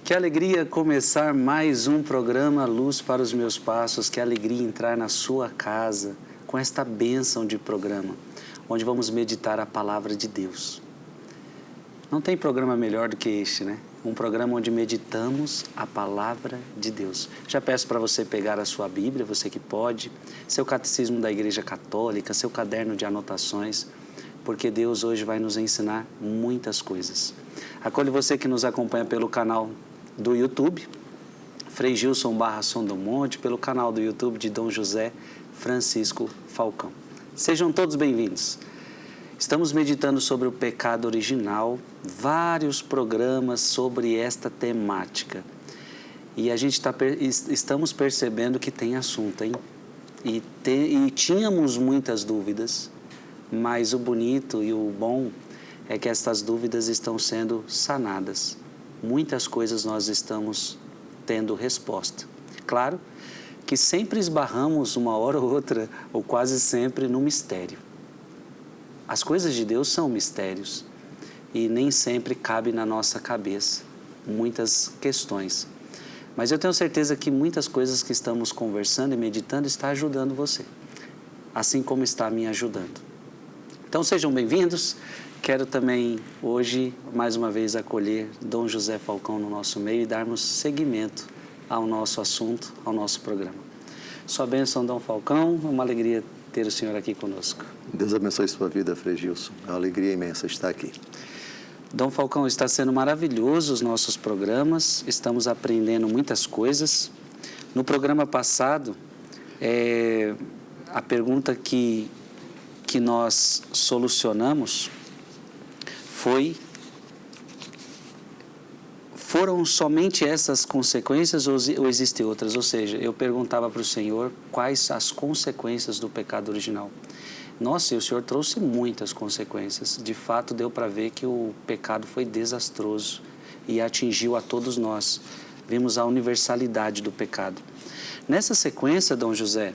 Que alegria começar mais um programa Luz para os Meus Passos, que alegria entrar na sua casa com esta bênção de programa, onde vamos meditar a Palavra de Deus. Não tem programa melhor do que este, né? Um programa onde meditamos a Palavra de Deus. Já peço para você pegar a sua Bíblia, você que pode, seu Catecismo da Igreja Católica, seu caderno de anotações, porque Deus hoje vai nos ensinar muitas coisas. Acolho você que nos acompanha pelo canal do YouTube, Frei Gilson Barra Som do Monte, pelo canal do YouTube de Dom José Francisco Falcão. Sejam todos bem-vindos. Estamos meditando sobre o pecado original, vários programas sobre esta temática. E a gente estamos percebendo que tem assunto, hein? E tínhamos muitas dúvidas, mas o bonito e o bom é que estas dúvidas estão sendo sanadas. Muitas coisas nós estamos tendo resposta. Claro que sempre esbarramos uma hora ou outra, ou quase sempre, no mistério. As coisas de Deus são mistérios e nem sempre cabe na nossa cabeça muitas questões. Mas eu tenho certeza que muitas coisas que estamos conversando e meditando está ajudando você, assim como está me ajudando. Então sejam bem-vindos. Quero também hoje, mais uma vez, acolher Dom José Falcão no nosso meio e darmos seguimento ao nosso assunto, ao nosso programa. Sua bênção, Dom Falcão, uma alegria ter o senhor aqui conosco. Deus abençoe sua vida, Frei Gilson. É uma alegria imensa estar aqui. Dom Falcão, está sendo maravilhoso os nossos programas, estamos aprendendo muitas coisas. No programa passado, a pergunta que nós solucionamos foram somente essas consequências ou existem outras? Ou seja, eu perguntava para o Senhor quais as consequências do pecado original. Nossa, e o Senhor trouxe muitas consequências. De fato, deu para ver que o pecado foi desastroso e atingiu a todos nós. Vimos a universalidade do pecado. Nessa sequência, Dom José,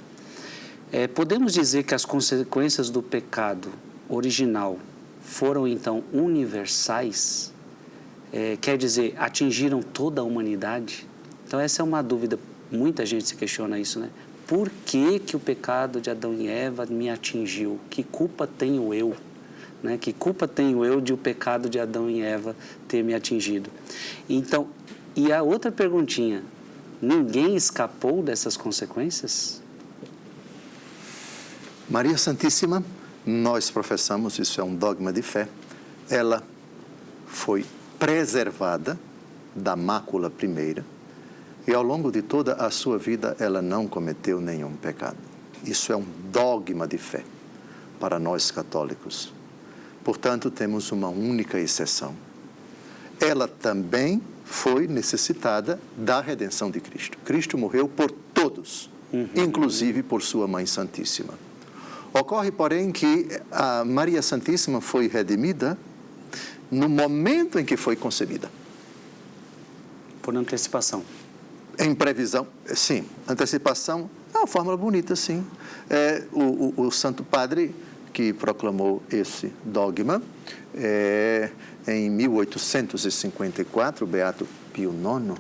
podemos dizer que as consequências do pecado original foram, então, universais? Quer dizer, atingiram toda a humanidade? Então, essa é uma dúvida, muita gente se questiona isso, né? Por que o pecado de Adão e Eva me atingiu? Que culpa tenho eu? Né? Que culpa tenho eu de o pecado de Adão e Eva ter me atingido? Então, e a outra perguntinha, ninguém escapou dessas consequências? Maria Santíssima, nós professamos, isso é um dogma de fé, ela foi preservada da mácula primeira e ao longo de toda a sua vida ela não cometeu nenhum pecado. Isso é um dogma de fé para nós católicos. Portanto, temos uma única exceção. Ela também foi necessitada da redenção de Cristo. Cristo morreu por todos, inclusive por sua Mãe Santíssima. Ocorre, porém, que a Maria Santíssima foi redimida no momento em que foi concebida. Por antecipação. Em previsão, sim. Antecipação é uma fórmula bonita, sim. O Santo Padre que proclamou esse dogma em 1854, Beato Pio IX,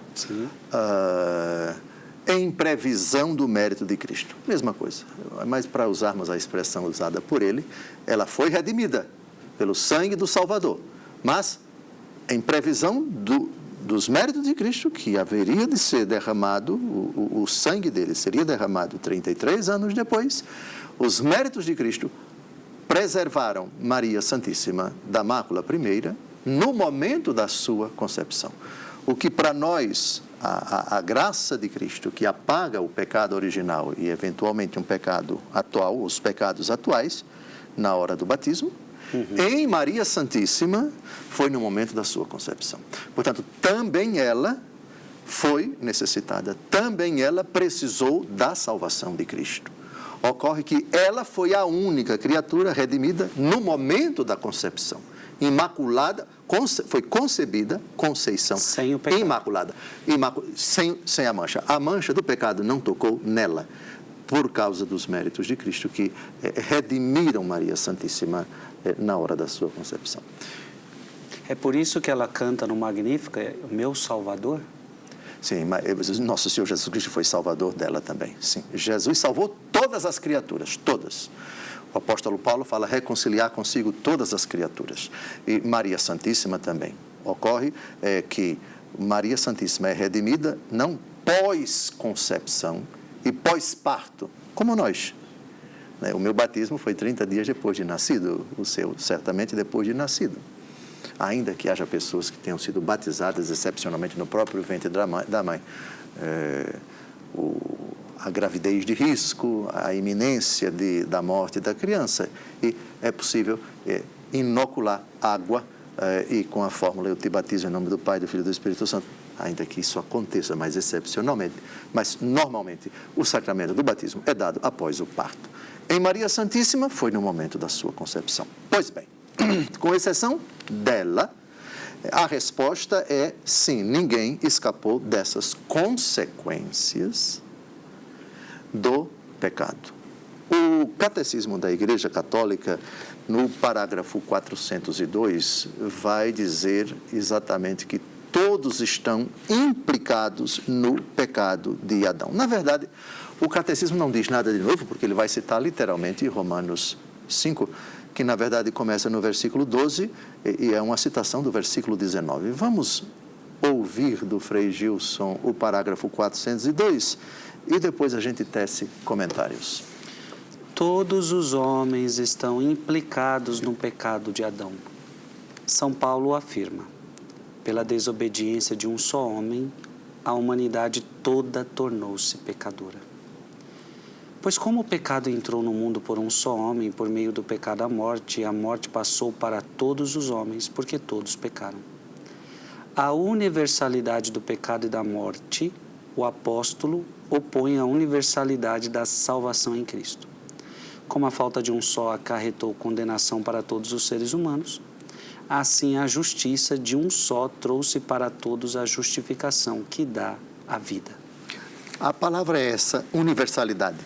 em previsão do mérito de Cristo. Mesma coisa, mas para usarmos a expressão usada por ele, ela foi redimida pelo sangue do Salvador, mas em previsão dos méritos de Cristo, que haveria de ser derramado, o sangue dele seria derramado 33 anos depois. Os méritos de Cristo preservaram Maria Santíssima da mácula primeira no momento da sua concepção. O que para nós, a graça de Cristo, que apaga o pecado original e eventualmente um pecado atual, os pecados atuais, na hora do batismo, em Maria Santíssima, foi no momento da sua concepção. Portanto, também ela foi necessitada, também ela precisou da salvação de Cristo. Ocorre que ela foi a única criatura redimida no momento da concepção. Imaculada, foi concebida, conceição, sem o pecado. imaculada, sem a mancha. A mancha do pecado não tocou nela, por causa dos méritos de Cristo que redimiram Maria Santíssima na hora da sua concepção. É por isso que ela canta no Magnífica, meu Salvador? Sim, mas nosso Senhor Jesus Cristo foi salvador dela também. Sim, Jesus salvou todas as criaturas, todas. O apóstolo Paulo fala reconciliar consigo todas as criaturas. E Maria Santíssima também. Ocorre que Maria Santíssima é redimida não pós-concepção e pós-parto, como nós. O meu batismo foi 30 dias depois de nascido, o seu certamente depois de nascido. Ainda que haja pessoas que tenham sido batizadas excepcionalmente no próprio ventre da mãe. A gravidez de risco, a iminência da morte da criança. E é possível inocular água e com a fórmula eu te batizo em nome do Pai, do Filho e do Espírito Santo. Ainda que isso aconteça mais excepcionalmente, mas normalmente o sacramento do batismo é dado após o parto. Em Maria Santíssima foi no momento da sua concepção. Pois bem, com exceção dela, a resposta é sim, ninguém escapou dessas consequências do pecado. O Catecismo da Igreja Católica, no parágrafo 402, vai dizer exatamente que todos estão implicados no pecado de Adão. Na verdade, o Catecismo não diz nada de novo, porque ele vai citar literalmente Romanos 5, que na verdade começa no versículo 12 e é uma citação do versículo 19. Vamos ouvir do Frei Gilson o parágrafo 402 e depois a gente tece comentários. Todos os homens estão implicados no pecado de Adão. São Paulo afirma: pela desobediência de um só homem, a humanidade toda tornou-se pecadora. Pois como o pecado entrou no mundo por um só homem, por meio do pecado a morte passou para todos os homens, porque todos pecaram. A universalidade do pecado e da morte, o apóstolo opõe à universalidade da salvação em Cristo. Como a falta de um só acarretou condenação para todos os seres humanos, assim a justiça de um só trouxe para todos a justificação que dá a vida. A palavra é essa, universalidade.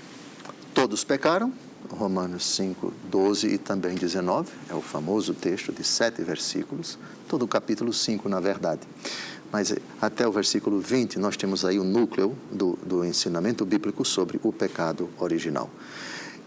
Todos pecaram, Romanos 5, 12 e também 19, é o famoso texto de 7 versículos, todo o capítulo 5, na verdade. Mas até o versículo 20, nós temos aí o núcleo do ensinamento bíblico sobre o pecado original.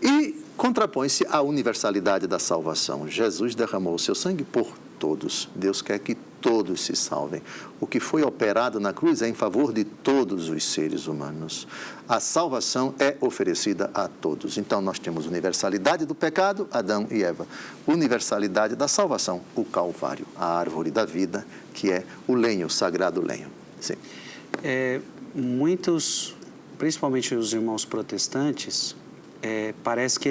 E contrapõe-se a universalidade da salvação. Jesus derramou o seu sangue por todos. Deus quer que todos se salvem. O que foi operado na cruz é em favor de todos os seres humanos. A salvação é oferecida a todos. Então, nós temos universalidade do pecado, Adão e Eva. Universalidade da salvação, o Calvário, a árvore da vida, que é o lenho, o sagrado lenho. Sim. Muitos, principalmente os irmãos protestantes, parece que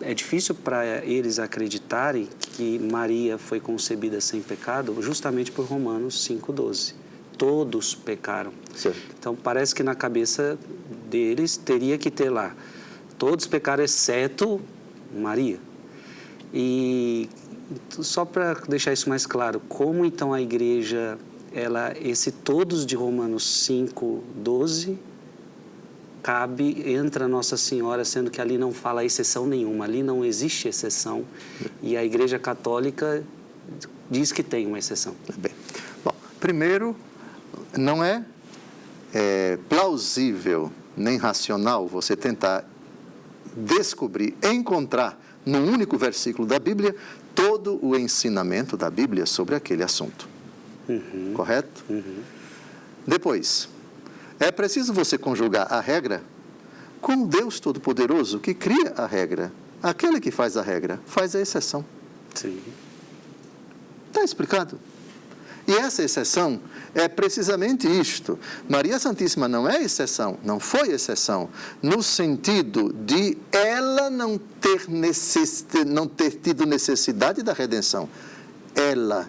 é difícil para eles acreditarem que Maria foi concebida sem pecado, justamente por Romanos 5,12. Todos pecaram. Certo. Então, parece que na cabeça deles teria que ter lá, todos pecaram exceto Maria. E só para deixar isso mais claro, como então a igreja, esse todos de Romanos 5,12... entra Nossa Senhora, sendo que ali não fala exceção nenhuma, ali não existe exceção, e a Igreja Católica diz que tem uma exceção. Bem, bom, primeiro, não é plausível nem racional você tentar descobrir, encontrar num único versículo da Bíblia todo o ensinamento da Bíblia sobre aquele assunto. Correto? Depois, é preciso você conjugar a regra com o Deus Todo-Poderoso que cria a regra. Aquele que faz a regra faz a exceção. Sim. Está explicado? E essa exceção é precisamente isto. Maria Santíssima não é exceção, não foi exceção, no sentido de ela não ter tido necessidade da redenção. Ela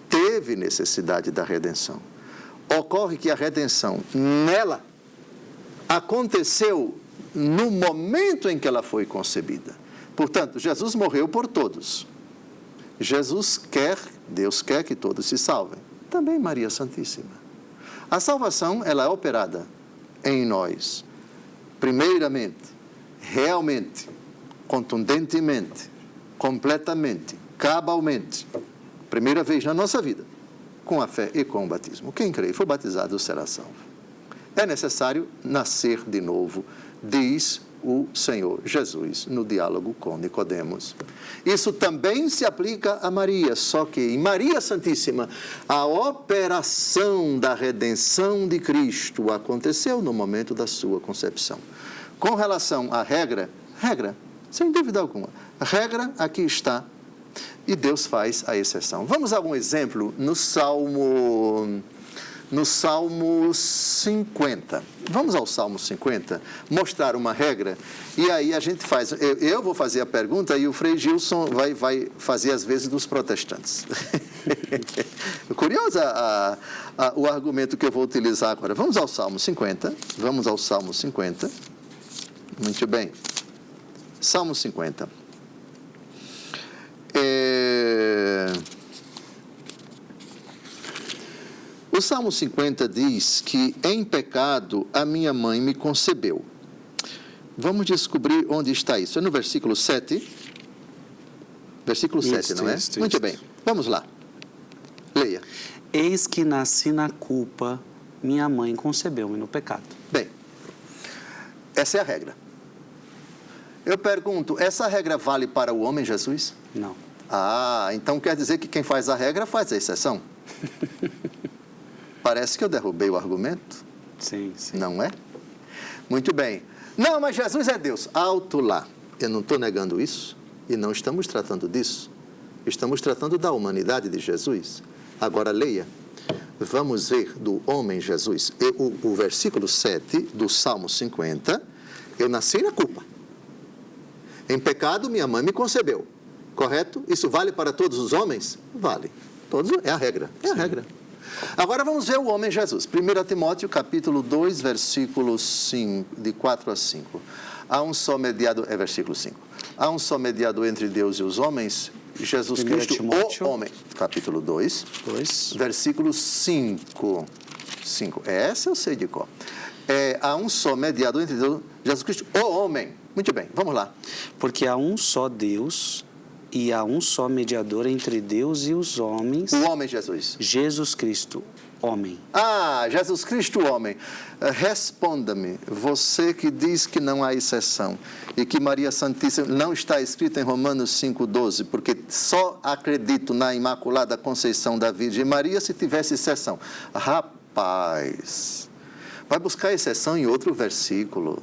teve necessidade da redenção. Ocorre que a redenção nela aconteceu no momento em que ela foi concebida. Portanto, Jesus morreu por todos. Deus quer que todos se salvem. Também Maria Santíssima. A salvação, ela é operada em nós, primeiramente, realmente, contundentemente, completamente, cabalmente, primeira vez na nossa vida, com a fé e com o batismo. Quem crê e for batizado será salvo. É necessário nascer de novo, diz o Senhor Jesus no diálogo com Nicodemos. Isso também se aplica a Maria, só que em Maria Santíssima, a operação da redenção de Cristo aconteceu no momento da sua concepção. Com relação à regra, sem dúvida alguma, a regra aqui está e Deus faz a exceção. Vamos a um exemplo no Salmo 50. Vamos ao Salmo 50, mostrar uma regra, e aí a gente faz, eu vou fazer a pergunta e o Frei Gilson vai fazer as vezes dos protestantes. Curioso o argumento que eu vou utilizar agora. Vamos ao Salmo 50, Muito bem. Salmo 50. O Salmo 50 diz que em pecado a minha mãe me concebeu. Vamos descobrir onde está isso. É no versículo 7. Versículo 7, não é? Muito bem. Vamos lá. Leia. Eis que nasci na culpa, minha mãe concebeu-me no pecado. Bem, essa é a regra. Eu pergunto, essa regra vale para o homem Jesus? Não. Ah, então quer dizer que quem faz a regra faz a exceção? Parece que eu derrubei o argumento. Sim. Não é? Muito bem. Não, mas Jesus é Deus. Alto lá. Eu não estou negando isso e não estamos tratando disso. Estamos tratando da humanidade de Jesus. Agora leia. Vamos ver do homem Jesus. O versículo 7 do Salmo 50. Eu nasci na culpa. Em pecado minha mãe me concebeu. Correto? Isso vale para todos os homens? Vale. Todos, é a regra. É a regra. Agora vamos ver o homem Jesus. 1 Timóteo, capítulo 2, versículos 5, de 4 a 5. Há um só mediador, versículo 5. Há um só mediador entre Deus e os homens, Jesus Cristo, Timóteo, o homem. Capítulo 2, versículo 5. Essa eu sei de cor. Há um só mediador entre Deus, Jesus Cristo, o homem. Muito bem, vamos lá. Porque há um só Deus e há um só mediador entre Deus e os homens. O homem Jesus. Jesus Cristo, homem. Ah, Jesus Cristo, homem. Responda-me, você que diz que não há exceção e que Maria Santíssima não está escrita em Romanos 5,12, porque só acredito na Imaculada Conceição da Virgem Maria se tivesse exceção. Rapaz, vai buscar exceção em outro versículo.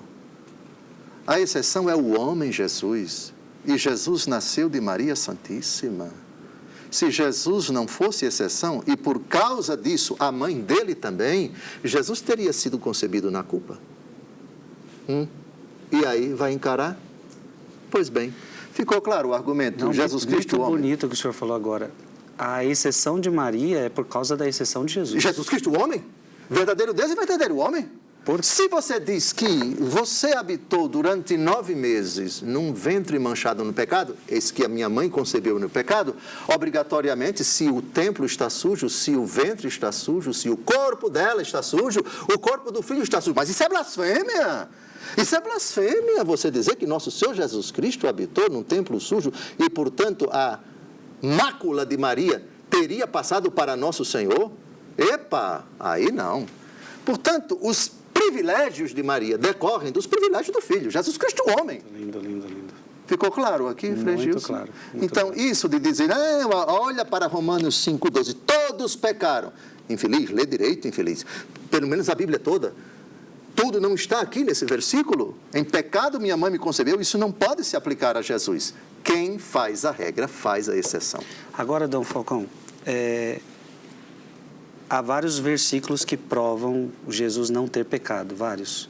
A exceção é o homem Jesus. E Jesus nasceu de Maria Santíssima. Se Jesus não fosse exceção, e por causa disso a mãe dele também, Jesus teria sido concebido na culpa. E aí vai encarar? Pois bem, ficou claro o argumento. Não, Jesus Cristo, muito homem. Bonito o que o senhor falou agora. A exceção de Maria é por causa da exceção de Jesus. Jesus Cristo, homem? Verdadeiro Deus e verdadeiro homem? Se você diz que você habitou durante 9 meses num ventre manchado no pecado, eis que a minha mãe concebeu no pecado, obrigatoriamente, se o templo está sujo, se o ventre está sujo, se o corpo dela está sujo, o corpo do filho está sujo. Mas isso é blasfêmia! Isso é blasfêmia, você dizer que nosso Senhor Jesus Cristo habitou num templo sujo e, portanto, a mácula de Maria teria passado para nosso Senhor? Epa, aí não. Portanto, os privilégios de Maria decorrem dos privilégios do Filho, Jesus Cristo, homem. Lindo. Ficou claro aqui, Frei Gilson? Muito claro. Então, isso de dizer, olha para Romanos 5,12, todos pecaram. Infeliz, lê direito, infeliz. Pelo menos a Bíblia toda. Tudo não está aqui nesse versículo. Em pecado minha mãe me concebeu, isso não pode se aplicar a Jesus. Quem faz a regra, faz a exceção. Agora, Dom Falcão, há vários versículos que provam Jesus não ter pecado, vários.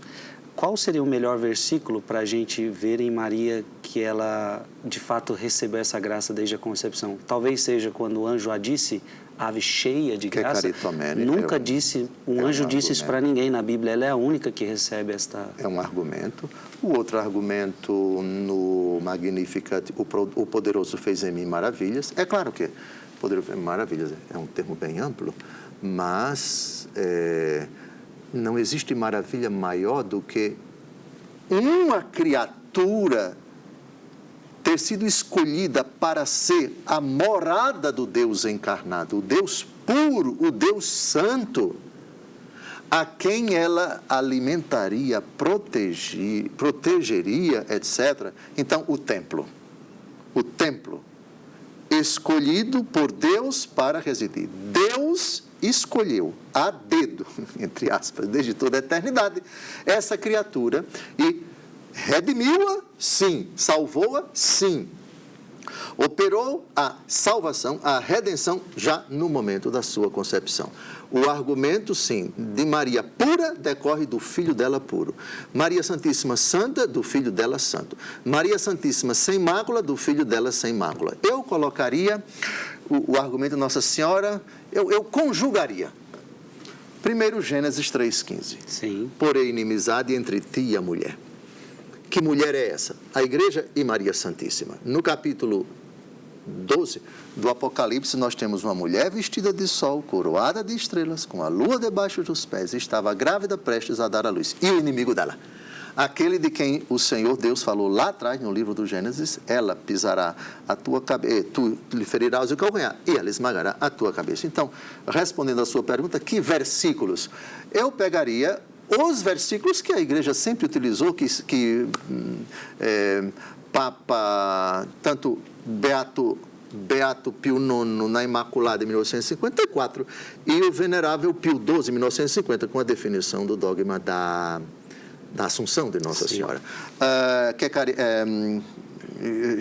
qual seria o melhor versículo para a gente ver em Maria que ela, de fato, recebeu essa graça desde a concepção? Talvez seja quando o anjo a disse, ave cheia de graça. Nunca disse, um anjo disse isso para ninguém na Bíblia. Ela é a única que recebe esta... É um argumento. O outro argumento no Magnificat, o poderoso fez em mim maravilhas. É claro que poderoso, maravilhas é um termo bem amplo, mas não existe maravilha maior do que uma criatura ter sido escolhida para ser a morada do Deus encarnado, o Deus puro, o Deus santo, a quem ela alimentaria, protegeria, etc. Então, o templo, escolhido por Deus para residir. Deus escolheu a dedo, entre aspas, desde toda a eternidade, essa criatura e redimiu-a, sim. Salvou-a, sim. Operou a salvação, a redenção, já no momento da sua concepção. O argumento, sim, de Maria pura decorre do Filho dela puro. Maria Santíssima santa, do Filho dela santo. Maria Santíssima sem mácula, do Filho dela sem mácula. Eu colocaria o argumento de Nossa Senhora, eu conjugaria. Primeiro, Gênesis 3,15. Sim. Porém, inimizade entre ti e a mulher. Que mulher é essa? A Igreja e Maria Santíssima. No capítulo 12 do Apocalipse, nós temos uma mulher vestida de sol, coroada de estrelas, com a lua debaixo dos pés, estava grávida, prestes a dar à luz. E o inimigo dela? Aquele de quem o Senhor Deus falou lá atrás, no livro do Gênesis, ela pisará a tua cabeça, tu lhe ferirás o calcanhar, e ela esmagará a tua cabeça. Então, respondendo à sua pergunta, que versículos? Eu pegaria os versículos que a Igreja sempre utilizou, que Papa, tanto Beato Pio IX, na Imaculada, em 1954, e o Venerável Pio XII, em 1950, com a definição do dogma da Assunção de Nossa Senhora.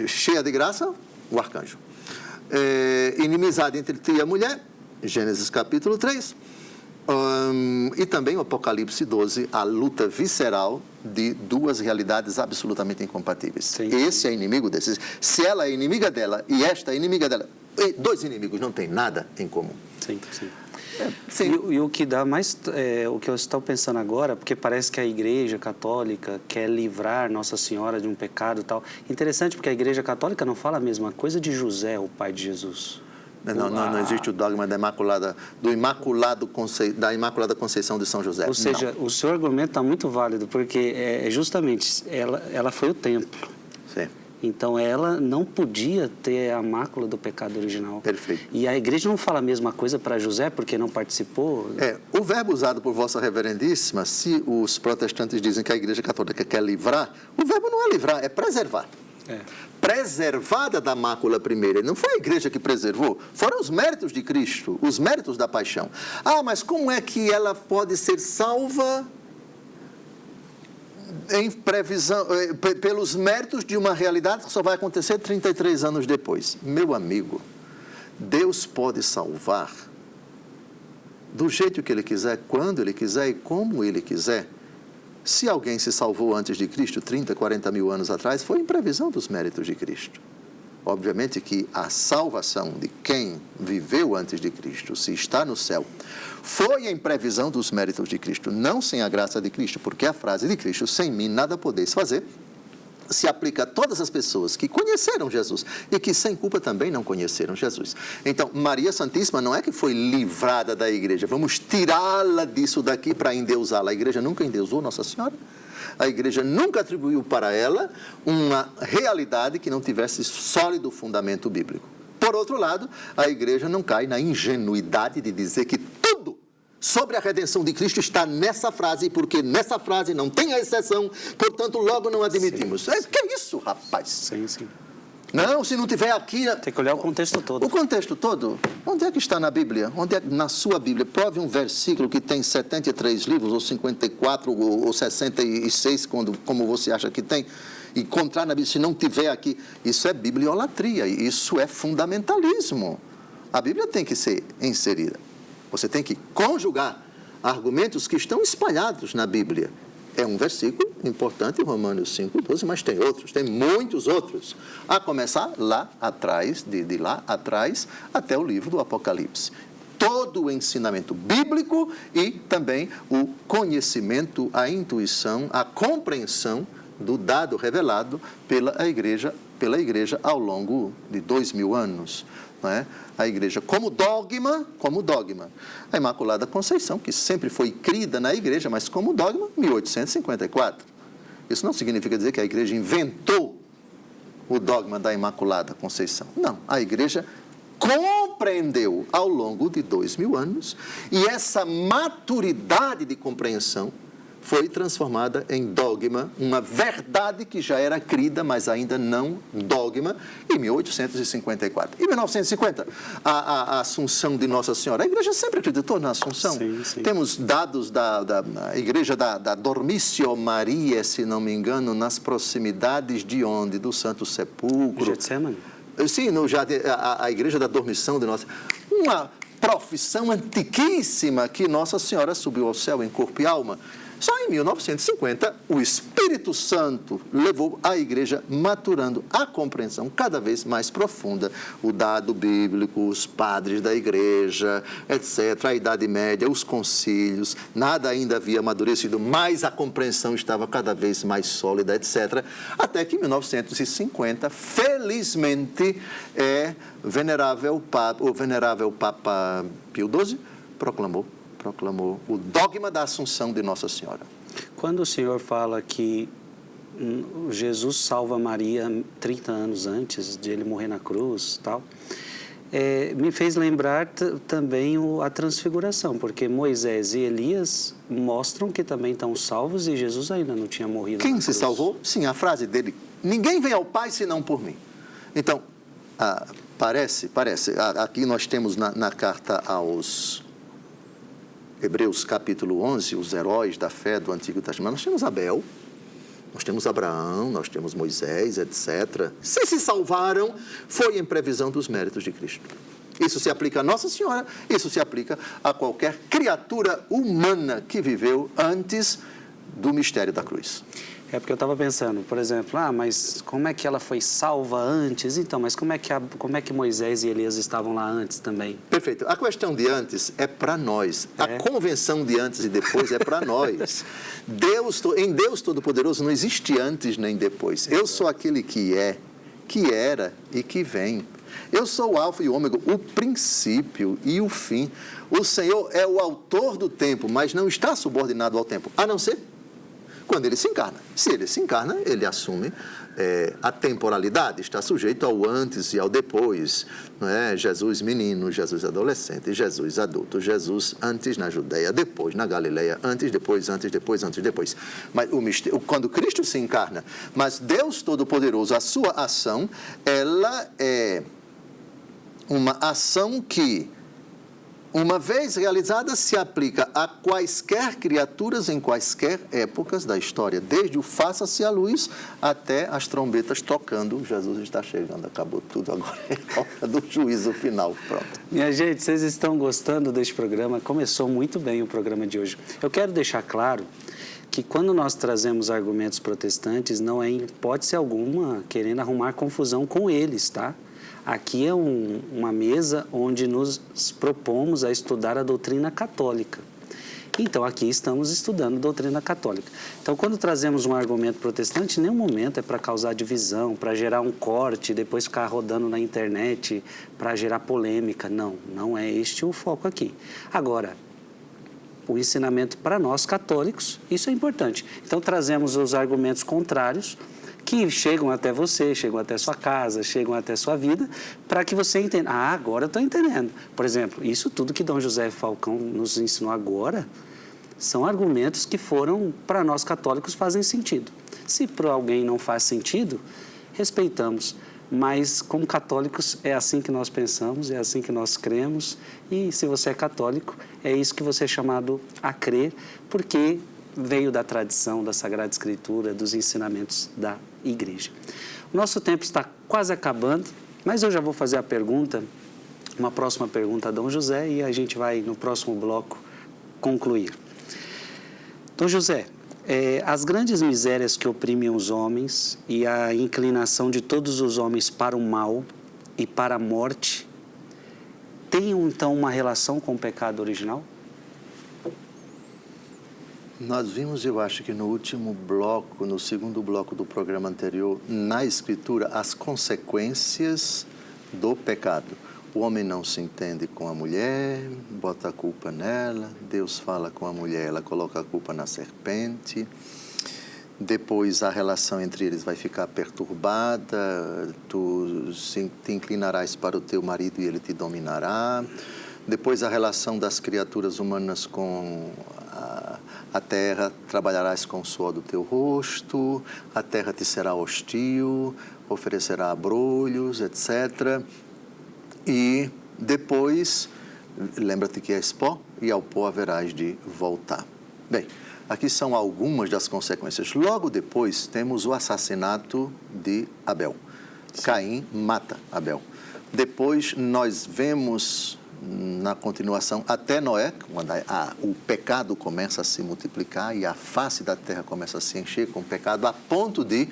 Cheia de graça, o arcanjo. Inimizade entre ti e a mulher, Gênesis capítulo 3. E também o Apocalipse 12, a luta visceral de duas realidades absolutamente incompatíveis. Sim. Esse é inimigo desses. Se ela é inimiga dela e esta é inimiga dela, dois inimigos não têm nada em comum. Sim, sim. Sim. E o que dá mais, o que eu estou pensando agora, porque parece que a Igreja Católica quer livrar Nossa Senhora de um pecado e tal. Interessante, porque a Igreja Católica não fala a mesma coisa de José, o pai de Jesus. Não existe o dogma da Imaculada Conceição de São José. Ou seja, o seu argumento está muito válido, porque justamente ela foi o templo. Sim. Então, ela não podia ter a mácula do pecado original. Perfeito. E a Igreja não fala a mesma coisa para José, porque não participou? O verbo usado por Vossa Reverendíssima, se os protestantes dizem que a Igreja Católica quer livrar, o verbo não é livrar, é preservar. Preservada da mácula primeira. Não foi a Igreja que preservou, foram os méritos de Cristo, os méritos da paixão. Mas como é que ela pode ser salva em previsão, pelos méritos de uma realidade que só vai acontecer 33 anos depois? Meu amigo, Deus pode salvar do jeito que Ele quiser, quando Ele quiser e como Ele quiser. Se alguém se salvou antes de Cristo, 30, 40 mil anos atrás, foi em previsão dos méritos de Cristo. Obviamente que a salvação de quem viveu antes de Cristo, se está no céu, foi em previsão dos méritos de Cristo, não sem a graça de Cristo, porque a frase de Cristo, sem mim nada podeis fazer, se aplica a todas as pessoas que conheceram Jesus e que sem culpa também não conheceram Jesus. Então, Maria Santíssima não é que foi livrada da Igreja, vamos tirá-la disso daqui para endeusá-la. A Igreja nunca endeusou Nossa Senhora. A Igreja nunca atribuiu para ela uma realidade que não tivesse sólido fundamento bíblico. Por outro lado, a Igreja não cai na ingenuidade de dizer que tudo sobre a redenção de Cristo está nessa frase, porque nessa frase não tem a exceção, portanto, logo não admitimos. Sim. Que é isso, rapaz? Sim, sim. Não, se não tiver aqui... Tem que olhar o contexto todo. O contexto todo? Onde é que está na Bíblia? Onde é, na sua Bíblia? Prove um versículo que tem 73 livros, ou 54, ou 66, como você acha que tem, e encontrar na Bíblia, se não tiver aqui, isso é bibliolatria, isso é fundamentalismo. A Bíblia tem que ser inserida. Você tem que conjugar argumentos que estão espalhados na Bíblia É um versículo importante, Romanos 5,12, mas tem outros, tem muitos outros. A começar lá atrás, de lá atrás, até o livro do Apocalipse. Todo o ensinamento bíblico e também o conhecimento, a intuição, a compreensão do dado revelado pela igreja ao longo de 2000 anos. Não é? A igreja como dogma, a Imaculada Conceição, que sempre foi crida na igreja, mas como dogma, 1854. Isso não significa dizer que a igreja inventou o dogma da Imaculada Conceição. Não, a igreja compreendeu ao longo de 2000 anos e essa maturidade de compreensão foi transformada em dogma, uma verdade que já era crida, mas ainda não dogma, em 1854. Em 1950, a Assunção de Nossa Senhora. A igreja sempre acreditou na Assunção. Sim, sim. Temos dados da igreja da Dormitio Maria, se não me engano, nas proximidades de onde? Do Santo Sepulcro. Getsemane? Sim, a igreja da Dormição de Nossa... Uma profissão antiquíssima que Nossa Senhora subiu ao céu em corpo e alma. Só em 1950, o Espírito Santo levou a igreja maturando a compreensão cada vez mais profunda, o dado bíblico, os padres da igreja, etc., a Idade Média, os concílios, nada ainda havia amadurecido, mas a compreensão estava cada vez mais sólida, etc., até que em 1950, felizmente, o venerável Papa Pio XII proclamou o dogma da Assunção de Nossa Senhora. Quando o senhor fala que Jesus salva Maria 30 anos antes de ele morrer na cruz, tal, me fez lembrar também a transfiguração, porque Moisés e Elias mostram que também estão salvos e Jesus ainda não tinha morrido. Quem se salvou? Sim, a frase dele, ninguém vem ao Pai senão por mim. Então, parece, aqui nós temos na carta aos Hebreus capítulo 11, os heróis da fé do Antigo Testamento, nós temos Abel, nós temos Abraão, nós temos Moisés, etc. Se salvaram, foi em previsão dos méritos de Cristo. Isso se aplica a Nossa Senhora, isso se aplica a qualquer criatura humana que viveu antes do mistério da cruz. É porque eu estava pensando, por exemplo, mas como é que ela foi salva antes? Então, mas como é que Moisés e Elias estavam lá antes também? Perfeito. A questão de antes é para nós. A convenção de antes e depois é para nós. Em Deus Todo-Poderoso não existe antes nem depois. Eu sou aquele que é, que era e que vem. Eu sou o alfa e o ômega, o princípio e o fim. O Senhor é o autor do tempo, mas não está subordinado ao tempo, a não ser quando ele se encarna. Se ele se encarna, ele assume a temporalidade, está sujeito ao antes e ao depois. Não é? Jesus menino, Jesus adolescente, Jesus adulto, Jesus antes na Judeia, depois na Galileia, antes, depois, antes, depois, antes, depois. Mas quando Cristo se encarna, mas Deus Todo-Poderoso, a sua ação, ela é uma ação que, uma vez realizada, se aplica a quaisquer criaturas em quaisquer épocas da história, desde o faça-se a luz até as trombetas tocando. Jesus está chegando, acabou tudo, agora é hora do juízo final. Pronto. Minha gente, vocês estão gostando deste programa? Começou muito bem o programa de hoje. Eu quero deixar claro que quando nós trazemos argumentos protestantes, não é em hipótese alguma querendo arrumar confusão com eles, tá? Aqui é uma mesa onde nos propomos a estudar a doutrina católica. Então, aqui estamos estudando doutrina católica. Então, quando trazemos um argumento protestante, em nenhum momento é para causar divisão, para gerar um corte, depois ficar rodando na internet, para gerar polêmica. Não, não é este o foco aqui. Agora, o ensinamento para nós católicos, isso é importante. Então, trazemos os argumentos contrários, que chegam até você, chegam até sua casa, chegam até sua vida, para que você entenda. Agora eu estou entendendo. Por exemplo, isso tudo que Dom José Falcão nos ensinou agora, são argumentos que foram, para nós católicos, fazem sentido. Se para alguém não faz sentido, respeitamos. Mas, como católicos, é assim que nós pensamos, é assim que nós cremos. E, se você é católico, é isso que você é chamado a crer, porque veio da tradição, da Sagrada Escritura, dos ensinamentos da Igreja. O nosso tempo está quase acabando, mas eu já vou fazer a pergunta, uma próxima pergunta a Dom José, e a gente vai, no próximo bloco, concluir. Dom José, As grandes misérias que oprimem os homens e a inclinação de todos os homens para o mal e para a morte têm, então, uma relação com o pecado original? Nós vimos, eu acho que no último bloco, no segundo bloco do programa anterior, na Escritura, as consequências do pecado. O homem não se entende com a mulher, bota a culpa nela, Deus fala com a mulher, ela coloca a culpa na serpente. Depois a relação entre eles vai ficar perturbada, tu te inclinarás para o teu marido e ele te dominará. Depois a relação das criaturas humanas com a terra, trabalharás com o suor do teu rosto, a terra te será hostil, oferecerá abrolhos, etc. E depois, lembra-te que és pó e ao pó haverás de voltar. Bem, aqui são algumas das consequências. Logo depois temos o assassinato de Abel. Sim. Caim mata Abel. Depois nós vemos na continuação até Noé, quando o pecado começa a se multiplicar e a face da terra começa a se encher com o pecado, a ponto de,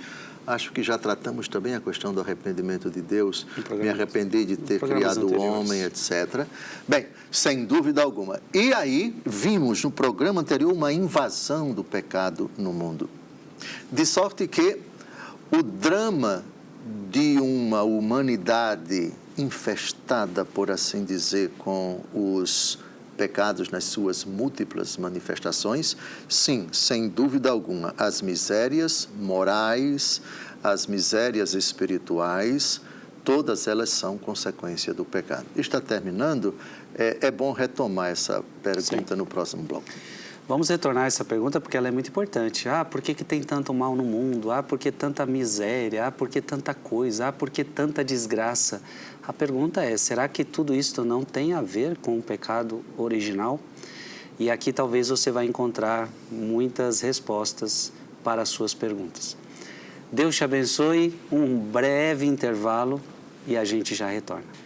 acho que já tratamos também a questão do arrependimento de Deus, me arrependi de ter criado o homem, etc. Bem, sem dúvida alguma. E aí vimos no programa anterior uma invasão do pecado no mundo. De sorte que o drama de uma humanidade infestada, por assim dizer, com os pecados nas suas múltiplas manifestações, sim, sem dúvida alguma, as misérias morais, as misérias espirituais, todas elas são consequência do pecado. Está terminando, é bom retomar essa pergunta no próximo bloco. Vamos retornar a essa pergunta porque ela é muito importante. Por que tem tanto mal no mundo? Por que tanta miséria? Por que tanta coisa? Por que tanta desgraça? A pergunta é, será que tudo isso não tem a ver com o pecado original? E aqui talvez você vai encontrar muitas respostas para as suas perguntas. Deus te abençoe, um breve intervalo e a gente já retorna.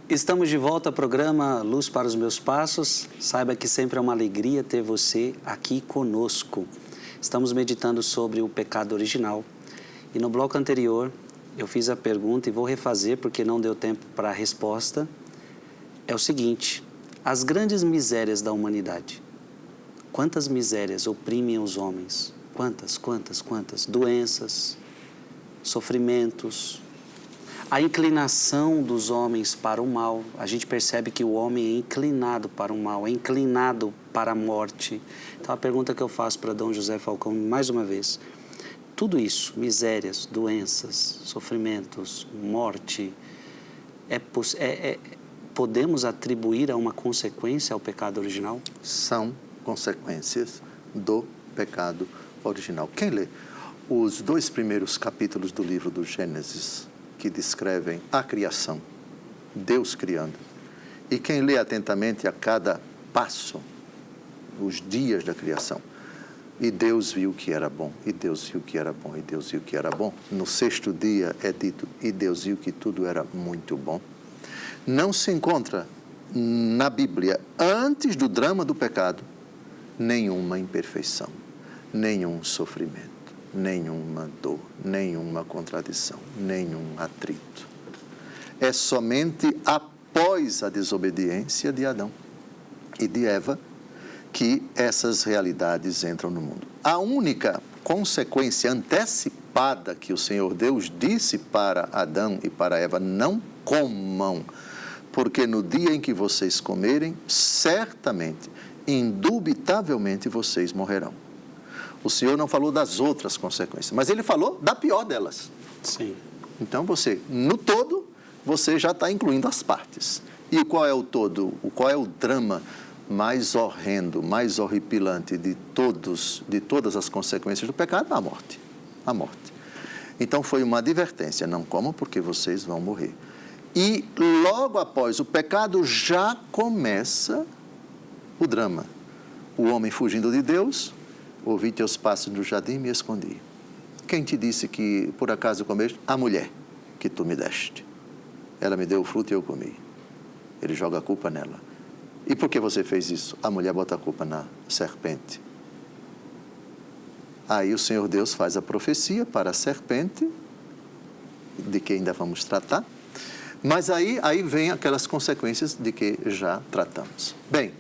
Estamos de volta ao programa Luz para os Meus Passos. Saiba que sempre é uma alegria ter você aqui conosco. Estamos meditando sobre o pecado original. E no bloco anterior, eu fiz a pergunta e vou refazer porque não deu tempo para a resposta. É o seguinte, as grandes misérias da humanidade. Quantas misérias oprimem os homens? Quantas? Doenças, sofrimentos, a inclinação dos homens para o mal. A gente percebe que o homem é inclinado para o mal, é inclinado para a morte. Então, a pergunta que eu faço para Dom José Falcão, mais uma vez, tudo isso, misérias, doenças, sofrimentos, morte, podemos atribuir a uma consequência ao pecado original? São consequências do pecado original. Quem lê os 2 primeiros capítulos do livro do Gênesis, que descrevem a criação, Deus criando, e quem lê atentamente a cada passo, os dias da criação, e Deus viu que era bom, e Deus viu que era bom, e Deus viu que era bom, no 6º dia é dito, e Deus viu que tudo era muito bom, não se encontra na Bíblia, antes do drama do pecado, nenhuma imperfeição, nenhum sofrimento, nenhuma dor, nenhuma contradição, nenhum atrito. É somente após a desobediência de Adão e de Eva que essas realidades entram no mundo. A única consequência antecipada que o Senhor Deus disse para Adão e para Eva, não comam, porque no dia em que vocês comerem, certamente, indubitavelmente vocês morrerão. O Senhor não falou das outras consequências, mas Ele falou da pior delas. Sim. Então você, no todo, você já está incluindo as partes. E qual é o todo? Qual é o drama mais horrendo, mais horripilante de todas as consequências do pecado? A morte. A morte. Então foi uma advertência, não comam porque vocês vão morrer. E logo após o pecado já começa o drama. O homem fugindo de Deus, ouvi teus passos no jardim e me escondi. Quem te disse que, por acaso, comeste? A mulher que tu me deste. Ela me deu o fruto e eu comi. Ele joga a culpa nela. E por que você fez isso? A mulher bota a culpa na serpente. Aí o Senhor Deus faz a profecia para a serpente, de que ainda vamos tratar, mas aí vem aquelas consequências de que já tratamos. Bem,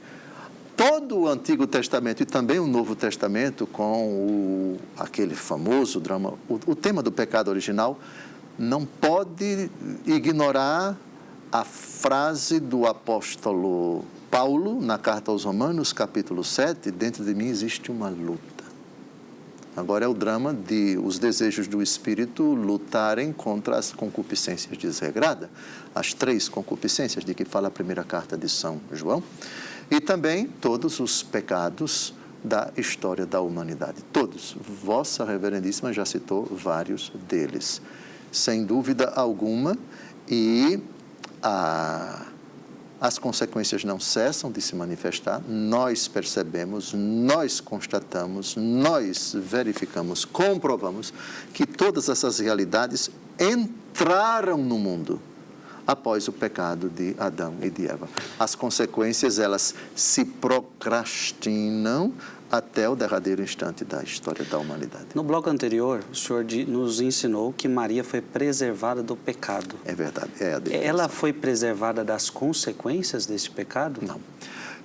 todo o Antigo Testamento e também o Novo Testamento, com aquele famoso drama, o tema do pecado original, não pode ignorar a frase do apóstolo Paulo, na carta aos Romanos, capítulo 7, dentro de mim existe uma luta. Agora é o drama de os desejos do Espírito lutarem contra as concupiscências desregradas, as 3 concupiscências de que fala a primeira carta de São João, e também todos os pecados da história da humanidade. Todos. Vossa Reverendíssima já citou vários deles. Sem dúvida alguma, e as consequências não cessam de se manifestar, nós percebemos, nós constatamos, nós verificamos, comprovamos que todas essas realidades entraram no mundo após o pecado de Adão e de Eva. As consequências, elas se procrastinam até o derradeiro instante da história da humanidade. No bloco anterior, o senhor nos ensinou que Maria foi preservada do pecado. É verdade. Ela foi preservada das consequências desse pecado? Não.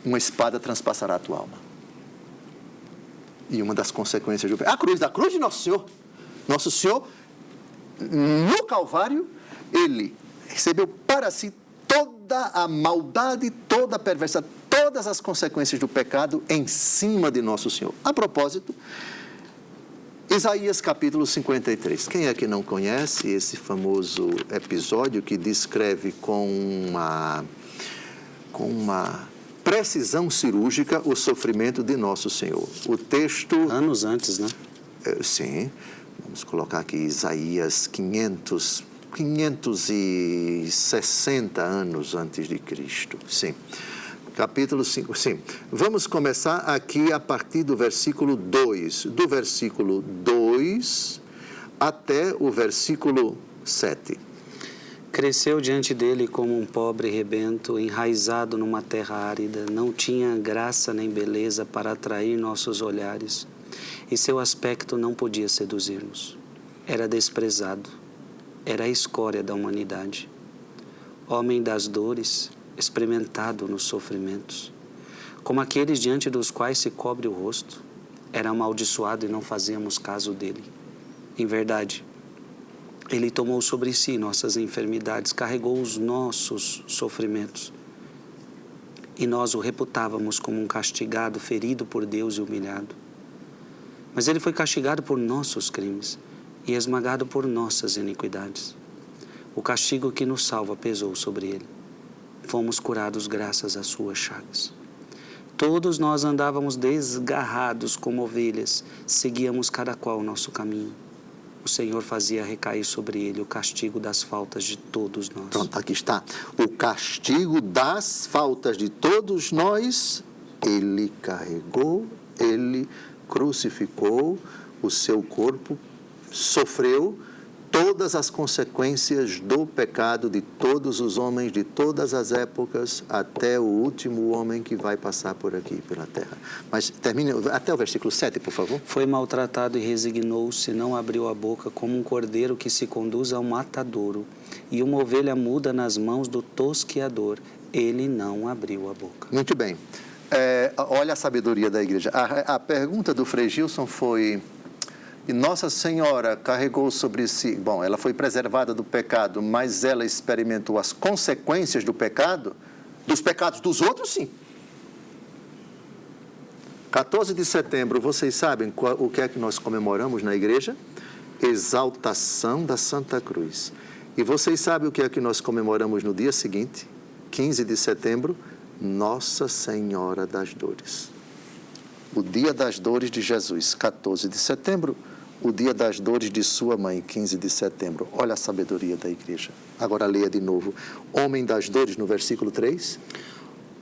Uma espada transpassará a tua alma. E uma das consequências do pecado... Da cruz de Nosso Senhor. Nosso Senhor, no Calvário, Ele recebeu para si toda a maldade, toda a perversidade, todas as consequências do pecado em cima de Nosso Senhor. A propósito, Isaías capítulo 53. Quem é que não conhece esse famoso episódio que descreve com uma precisão cirúrgica o sofrimento de Nosso Senhor? O texto... Anos antes, né? Sim. Vamos colocar aqui Isaías 560 anos antes de Cristo. Sim. Capítulo 5, sim. Vamos começar aqui a partir do versículo 2. Do versículo 2 até o versículo 7. Cresceu diante dele como um pobre rebento, enraizado numa terra árida. Não tinha graça nem beleza para atrair nossos olhares, e seu aspecto não podia seduzir-nos. Era desprezado, era a escória da humanidade. Homem das dores, experimentado nos sofrimentos, como aqueles diante dos quais se cobre o rosto, era amaldiçoado e não fazíamos caso dele. Em verdade, ele tomou sobre si nossas enfermidades, carregou os nossos sofrimentos, e nós o reputávamos como um castigado, ferido por Deus e humilhado. Mas ele foi castigado por nossos crimes e esmagado por nossas iniquidades. O castigo que nos salva pesou sobre ele. Fomos curados graças às suas chagas. Todos nós andávamos desgarrados como ovelhas, seguíamos cada qual o nosso caminho. O Senhor fazia recair sobre ele o castigo das faltas de todos nós. Pronto, aqui está. O castigo das faltas de todos nós, ele carregou, ele crucificou, o seu corpo sofreu todas as consequências do pecado de todos os homens, de todas as épocas, até o último homem que vai passar por aqui, pela terra. Mas termine até o versículo 7, por favor. Foi maltratado e resignou-se, não abriu a boca, como um cordeiro que se conduz ao matadouro, e uma ovelha muda nas mãos do tosqueador. Ele não abriu a boca. Muito bem. Olha a sabedoria da igreja. A pergunta do Frei Gilson foi... E Nossa Senhora carregou sobre si... Bom, ela foi preservada do pecado, mas ela experimentou as consequências do pecado, dos pecados dos outros, sim. 14 de setembro, vocês sabem o que é que nós comemoramos na igreja? Exaltação da Santa Cruz. E vocês sabem o que é que nós comemoramos no dia seguinte? 15 de setembro, Nossa Senhora das Dores. O dia das dores de Jesus, 14 de setembro, o dia das dores de sua mãe, 15 de setembro. Olha a sabedoria da igreja. Agora leia de novo. Homem das dores, no versículo 3.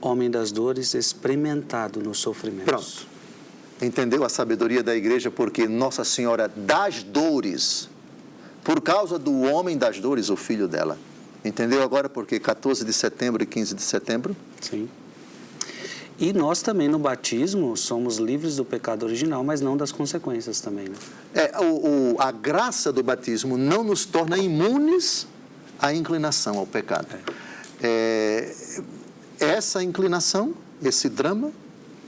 Homem das dores, experimentado nos sofrimentos. Pronto. Entendeu a sabedoria da igreja? Porque Nossa Senhora das Dores, por causa do homem das dores, o filho dela. Entendeu agora porque 14 de setembro e 15 de setembro? Sim. E nós também no batismo somos livres do pecado original, mas não das consequências também, né? A graça do batismo não nos torna imunes à inclinação ao pecado. Essa inclinação, esse drama,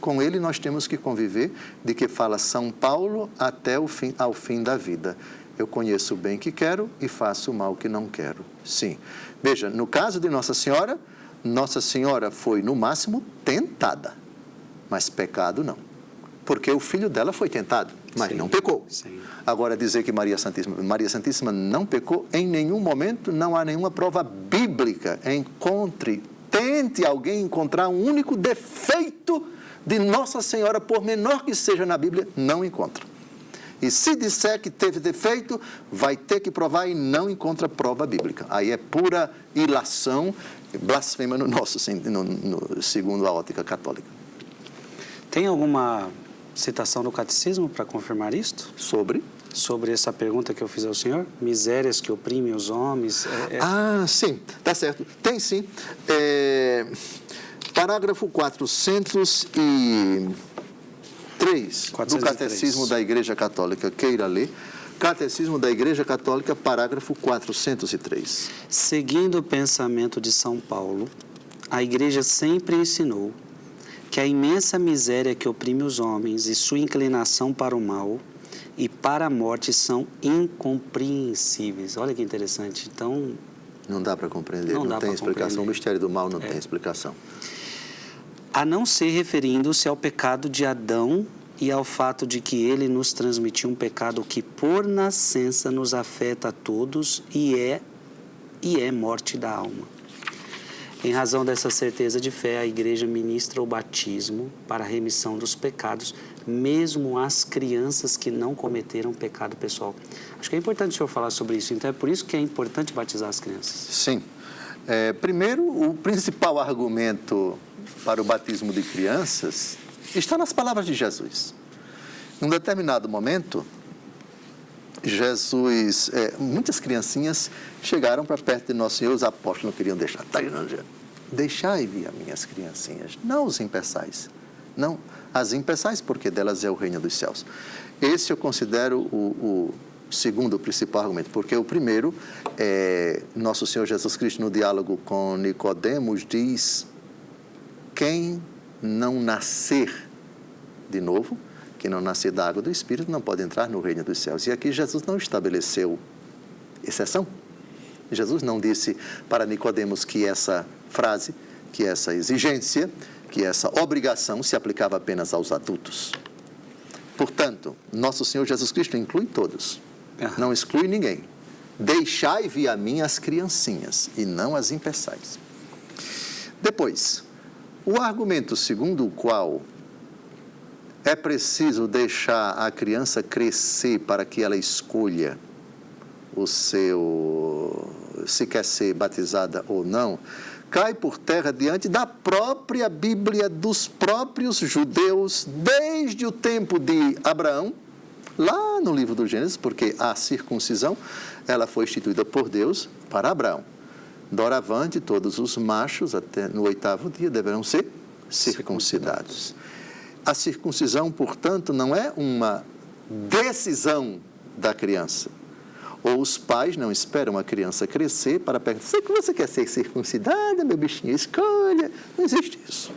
com ele nós temos que conviver, de que fala São Paulo até ao fim da vida. Eu conheço o bem que quero e faço o mal que não quero. Sim. Veja, no caso de Nossa Senhora foi, no máximo, tentada, mas pecado não. Porque o filho dela foi tentado, mas não pecou. Sim. Agora, dizer que Maria Santíssima não pecou, em nenhum momento não há nenhuma prova bíblica. Tente alguém encontrar um único defeito de Nossa Senhora, por menor que seja na Bíblia, não encontra. E se disser que teve defeito, vai ter que provar e não encontra prova bíblica. Aí é pura ilação, blasfema segundo a ótica católica. Tem alguma citação do catecismo para confirmar isto? Sobre essa pergunta que eu fiz ao senhor? Misérias que oprimem os homens? Sim, tá certo. Tem sim. Parágrafo 403 do Catecismo da Igreja Católica. Queira ler. Catecismo da Igreja Católica, parágrafo 403. Seguindo o pensamento de São Paulo, a Igreja sempre ensinou que a imensa miséria que oprime os homens e sua inclinação para o mal e para a morte são incompreensíveis. Olha que interessante. Então, não dá para compreender, não tem explicação. O mistério do mal não tem explicação. A não ser referindo-se ao pecado de Adão e ao fato de que ele nos transmitiu um pecado que, por nascença, nos afeta a todos e é morte da alma. Em razão dessa certeza de fé, a Igreja ministra o batismo para a remissão dos pecados, mesmo às crianças que não cometeram pecado pessoal. Acho que é importante o senhor falar sobre isso. Então, é por isso que é importante batizar as crianças. Sim. Primeiro, o principal argumento para o batismo de crianças está nas palavras de Jesus. Em um determinado momento, Jesus, muitas criancinhas chegaram para perto de Nosso Senhor, os apóstolos não queriam deixar. Deixai vir minhas criancinhas, não os impeçais. Não, as impeçais, porque delas é o reino dos céus. Esse eu considero o segundo principal argumento, porque o primeiro, Nosso Senhor Jesus Cristo, no diálogo com Nicodemos, diz: quem não nascer de novo, quem não nascer da água do Espírito, não pode entrar no reino dos céus. E aqui Jesus não estabeleceu exceção. Jesus não disse para Nicodemos que essa frase, que essa exigência, que essa obrigação se aplicava apenas aos adultos. Portanto, Nosso Senhor Jesus Cristo inclui todos, não exclui ninguém. Deixai vir a mim as criancinhas e não as impeçais. Depois, o argumento segundo o qual é preciso deixar a criança crescer para que ela escolha se quer ser batizada ou não, cai por terra diante da própria Bíblia, dos próprios judeus, desde o tempo de Abraão, lá no livro do Gênesis, porque a circuncisão, ela foi instituída por Deus para Abraão. Doravante, todos os machos, até no 8º dia, deverão ser circuncidados. A circuncisão, portanto, não é uma decisão da criança. Ou os pais não esperam a criança crescer para perguntar: você quer ser circuncidada, meu bichinho? Escolha. Não existe isso.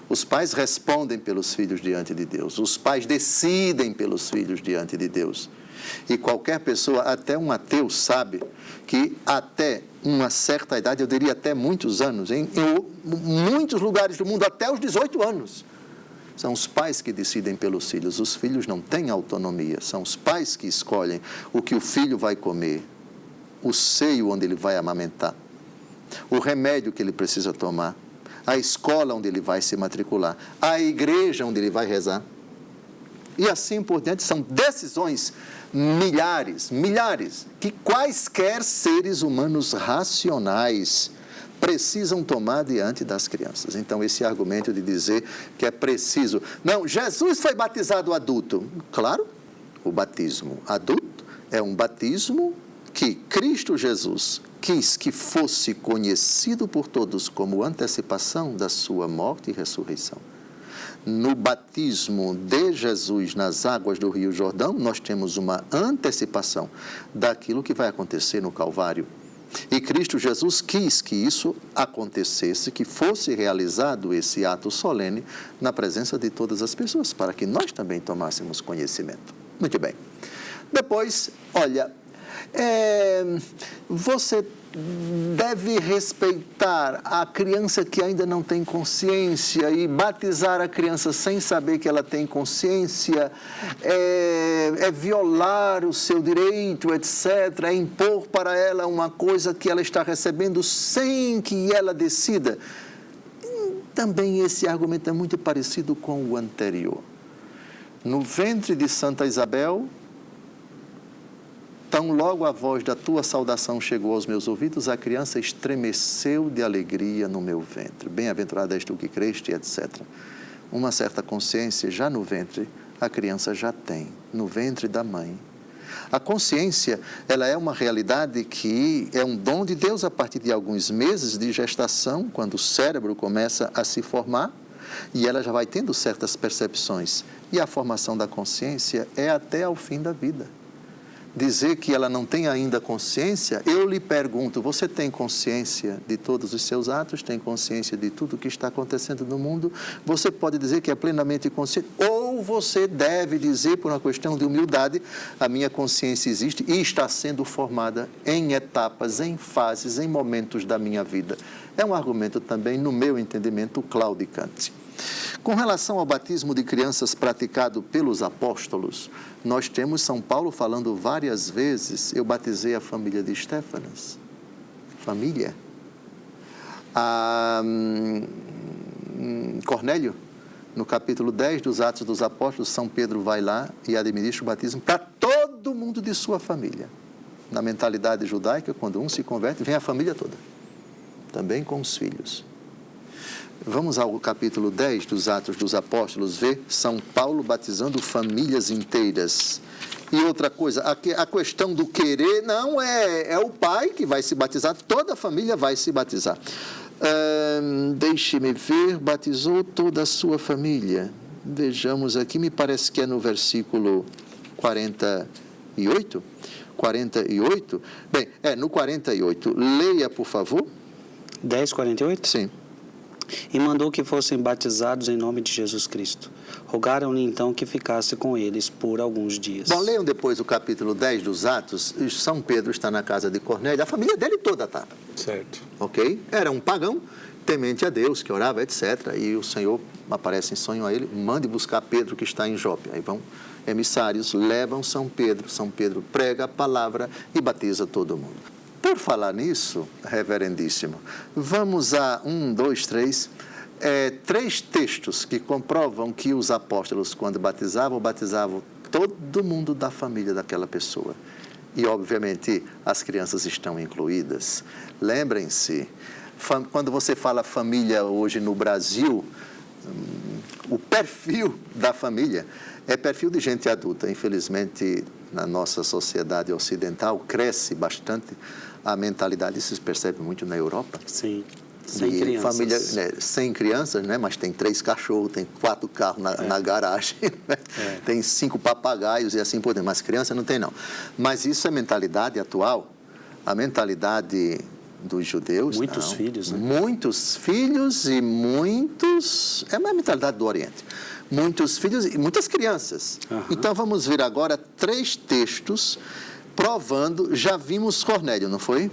Os pais respondem pelos filhos diante de Deus. Os pais decidem pelos filhos diante de Deus. E qualquer pessoa, até um ateu, sabe que até uma certa idade, eu diria até muitos anos, em muitos lugares do mundo, até os 18 anos, são os pais que decidem pelos filhos. Os filhos não têm autonomia. São os pais que escolhem o que o filho vai comer, o seio onde ele vai amamentar, o remédio que ele precisa tomar, a escola onde ele vai se matricular, a igreja onde ele vai rezar. E assim por diante, são decisões milhares, que quaisquer seres humanos racionais precisam tomar diante das crianças. Então, esse argumento de dizer que é preciso... Não, Jesus foi batizado adulto. Claro, o batismo adulto é um batismo que Cristo Jesus quis que fosse conhecido por todos como antecipação da sua morte e ressurreição. No batismo de Jesus nas águas do Rio Jordão, nós temos uma antecipação daquilo que vai acontecer no Calvário. E Cristo Jesus quis que isso acontecesse, que fosse realizado esse ato solene na presença de todas as pessoas, para que nós também tomássemos conhecimento. Muito bem. Depois, olha, você deve respeitar a criança que ainda não tem consciência e batizar a criança sem saber que ela tem consciência é violar o seu direito, etc., é impor para ela uma coisa que ela está recebendo sem que ela decida. Também esse argumento é muito parecido com o anterior. No ventre de Santa Isabel, tão logo a voz da tua saudação chegou aos meus ouvidos, a criança estremeceu de alegria no meu ventre. Bem-aventurada és tu que creste, etc. Uma certa consciência já no ventre, a criança já tem, no ventre da mãe. A consciência, ela é uma realidade que é um dom de Deus a partir de alguns meses de gestação, quando o cérebro começa a se formar, e ela já vai tendo certas percepções. E a formação da consciência é até ao fim da vida. Dizer que ela não tem ainda consciência, eu lhe pergunto, você tem consciência de todos os seus atos? Tem consciência de tudo o que está acontecendo no mundo? Você pode dizer que é plenamente consciente? Ou você deve dizer, por uma questão de humildade, a minha consciência existe e está sendo formada em etapas, em fases, em momentos da minha vida. É um argumento também, no meu entendimento, claudicante. Com relação ao batismo de crianças praticado pelos apóstolos, nós temos São Paulo falando várias vezes, eu batizei a família de Estéfanas. Família. Cornélio, no capítulo 10 dos Atos dos Apóstolos, São Pedro vai lá e administra o batismo para todo mundo de sua família. Na mentalidade judaica, quando um se converte, vem a família toda, também com os filhos. Vamos ao capítulo 10 dos Atos dos Apóstolos, ver São Paulo batizando famílias inteiras. E outra coisa, a questão do querer não é o pai que vai se batizar, toda a família vai se batizar. Deixe-me ver, batizou toda a sua família. Vejamos aqui, me parece que é no versículo 48. 48? Bem, no 48. Leia, por favor. 10:48? Sim. E mandou que fossem batizados em nome de Jesus Cristo. Rogaram-lhe então que ficasse com eles por alguns dias. Bom, leiam depois o capítulo 10 dos Atos. São Pedro está na casa de Cornélio, a família dele toda está. Certo. Ok? Era um pagão, temente a Deus, que orava, etc. E o Senhor aparece em sonho a ele, mande buscar Pedro que está em Jope. Aí vão emissários, levam São Pedro prega a palavra e batiza todo mundo. Por falar nisso, reverendíssimo, vamos a 3 textos que comprovam que os apóstolos, quando batizavam todo mundo da família daquela pessoa. E, obviamente, as crianças estão incluídas. Lembrem-se, quando você fala família hoje no Brasil, o perfil da família é perfil de gente adulta. Infelizmente, na nossa sociedade ocidental, cresce bastante a mentalidade, isso se percebe muito na Europa. Sim, sem crianças. Família, sem crianças, né? Mas tem 3 cachorros, tem 4 carros na garagem, né? Tem 5 papagaios e assim por diante. Mas criança não tem, não. Mas isso é mentalidade atual. A mentalidade dos judeus... Muitos filhos, né? Muitos filhos e muitos... É uma mentalidade do Oriente. Muitos filhos e muitas crianças. Uhum. Então, vamos ver agora 3 textos provando, já vimos Cornélio, não foi?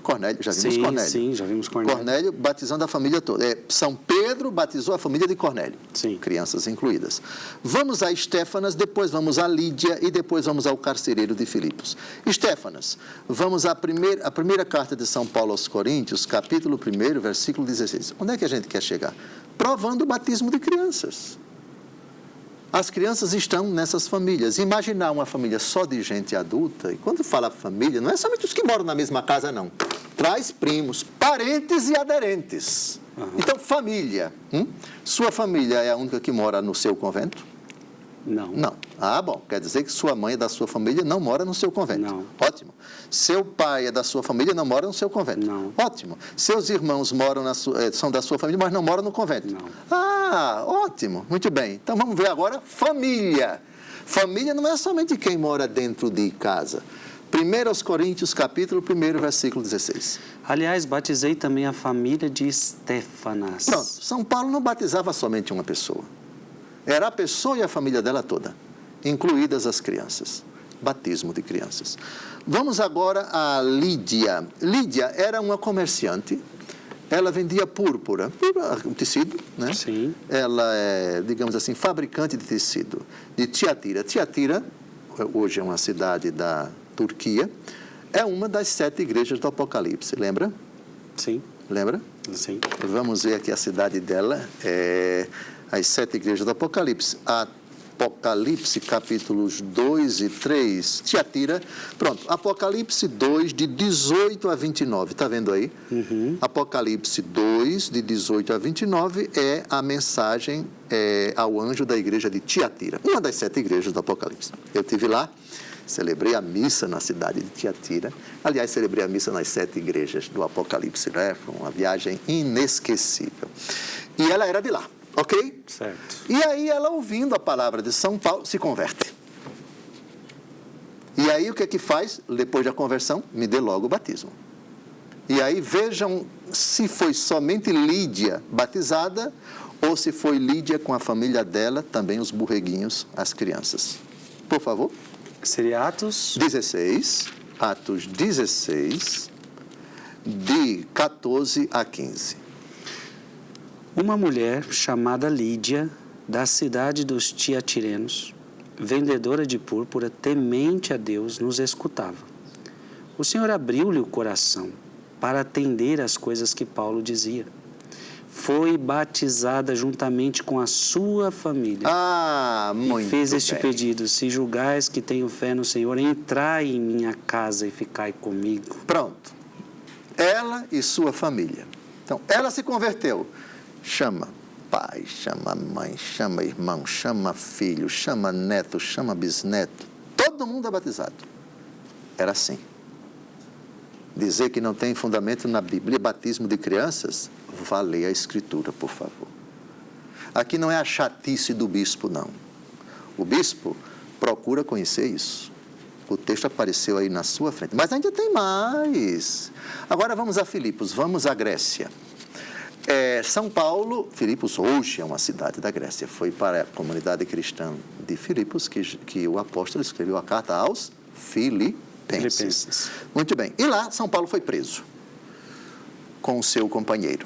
Cornélio, já vimos Cornélio. Sim, já vimos Cornélio. Cornélio batizando a família toda. São Pedro batizou a família de Cornélio. Sim. Crianças incluídas. Vamos a Estéfanas, depois vamos a Lídia e depois vamos ao carcereiro de Filipos. Estéfanas, vamos à primeira carta de São Paulo aos Coríntios, capítulo 1, versículo 16. Onde é que a gente quer chegar? Provando o batismo de crianças. As crianças estão nessas famílias. Imaginar uma família só de gente adulta, e quando fala família, não é somente os que moram na mesma casa, não. traz primos, parentes e aderentes. Então, família. Sua família é a única que mora no seu convento? Não. Não. Ah, bom. Quer dizer que sua mãe é da sua família, não mora no seu convento. Não. Ótimo. Seu pai é da sua família, não mora no seu convento. Não. Ótimo. Seus irmãos moram são da sua família, mas não moram no convento. Não. Ah, ótimo. Muito bem. Então, vamos ver agora família. Família não é somente quem mora dentro de casa. 1 Coríntios, capítulo 1, versículo 16. Aliás, batizei também a família de Estéfanas. Pronto. São Paulo não batizava somente uma pessoa. Era a pessoa e a família dela toda, incluídas as crianças. Batismo de crianças. Vamos agora a Lídia. Lídia era uma comerciante. Ela vendia púrpura, um tecido, né? Sim. Ela é, digamos assim, fabricante de tecido, de Tiatira. Tiatira, hoje é uma cidade da Turquia, é uma das 7 igrejas do Apocalipse, lembra? Sim. Lembra? Sim. Vamos ver aqui a cidade dela, as 7 igrejas do Apocalipse. Apocalipse, capítulos 2 e 3, Tiatira. Pronto, Apocalipse 2, de 18 a 29, está vendo aí? Apocalipse 2, de 18 a 29, é a mensagem ao anjo da igreja de Tiatira, uma das 7 igrejas do Apocalipse. Eu estive lá, celebrei a missa na cidade de Tiatira. Aliás, celebrei a missa nas 7 igrejas do Apocalipse, né? Foi uma viagem inesquecível. E ela era de lá. Ok? Certo. E aí ela, ouvindo a palavra de São Paulo, se converte. E aí o que é que faz? Depois da conversão, me dê logo o batismo. E aí vejam se foi somente Lídia batizada ou se foi Lídia com a família dela, também os borreguinhos, as crianças. Por favor. Seria Atos 16, Atos 16, de 14 a 15. Uma mulher chamada Lídia, da cidade dos Tiatirenos, vendedora de púrpura, temente a Deus, nos escutava. O Senhor abriu-lhe o coração para atender às coisas que Paulo dizia. Foi batizada juntamente com a sua família. Muito e fez este bem. pedido: se julgais que tenho fé no Senhor, entrai em minha casa e ficai comigo. Pronto. Ela e sua família. Então, ela se converteu. Chama pai, chama mãe, chama irmão, chama filho, chama neto, chama bisneto. Todo mundo é batizado. Era assim. Dizer que não tem fundamento na Bíblia, batismo de crianças, vá ler a Escritura, por favor. Aqui não é a chatice do bispo, não. O bispo procura conhecer isso. O texto apareceu aí na sua frente. Mas ainda tem mais. Agora vamos a Filipos, vamos à Grécia. São Paulo, Filipos hoje é uma cidade da Grécia. Foi para a comunidade cristã de Filipos que o apóstolo escreveu a carta aos Filipenses. Muito bem. E lá, São Paulo foi preso com o seu companheiro.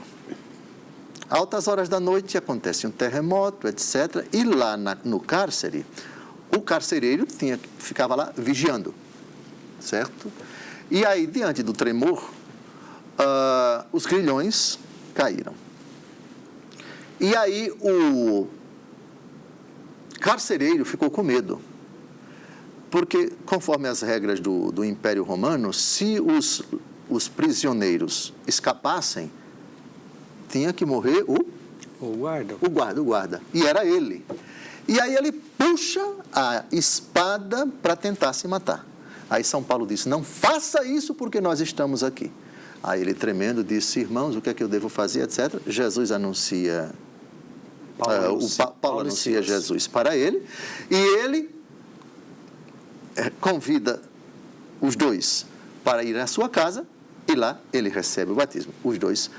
Altas horas da noite acontece um terremoto, etc. E lá no cárcere, o carcereiro ficava lá vigiando, certo? E aí, diante do tremor, os grilhões caíram. E aí o carcereiro ficou com medo, porque, conforme as regras do Império Romano, se os prisioneiros escapassem, tinha que morrer o guarda. E era ele. E aí ele puxa a espada para tentar se matar. Aí São Paulo disse: não faça isso porque nós estamos aqui. Aí ele, tremendo, disse: irmãos, o que é que eu devo fazer, etc. Jesus anuncia, Paulo anuncia Jesus para ele, e ele convida os dois para ir à sua casa, e lá ele recebe o batismo. Os dois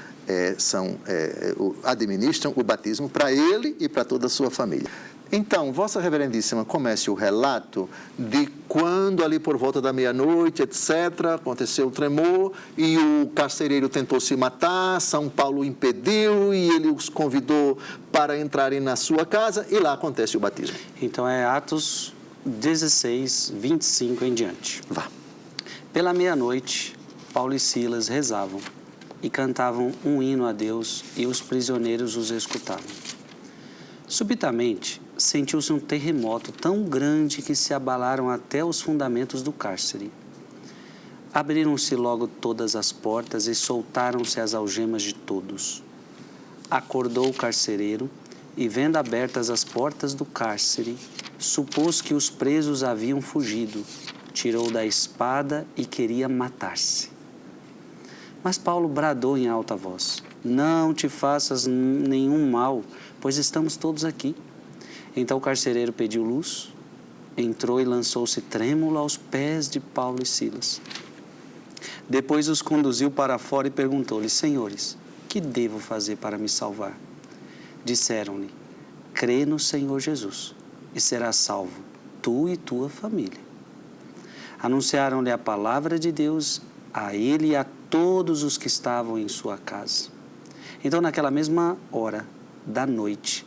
administram o batismo para ele e para toda a sua família. Então, Vossa Reverendíssima, comece o relato de quando, ali por volta da meia-noite, etc., aconteceu o tremor e o carcereiro tentou se matar, São Paulo impediu e ele os convidou para entrarem na sua casa e lá acontece o batismo. Então, é Atos 16, 25 em diante. Vá. Pela meia-noite, Paulo e Silas rezavam e cantavam um hino a Deus e os prisioneiros os escutavam. Subitamente, sentiu-se um terremoto tão grande que se abalaram até os fundamentos do cárcere. Abriram-se logo todas as portas e soltaram-se as algemas de todos. Acordou o carcereiro e, vendo abertas as portas do cárcere, supôs que os presos haviam fugido, tirou da espada e queria matar-se. Mas Paulo bradou em alta voz: não te faças nenhum mal, pois estamos todos aqui. Então o carcereiro pediu luz, entrou e lançou-se trêmulo aos pés de Paulo e Silas. Depois os conduziu para fora e perguntou-lhes: senhores, que devo fazer para me salvar? Disseram-lhe: crê no Senhor Jesus e serás salvo, tu e tua família. Anunciaram-lhe a palavra de Deus a ele e a todos os que estavam em sua casa. Então, naquela mesma hora da noite,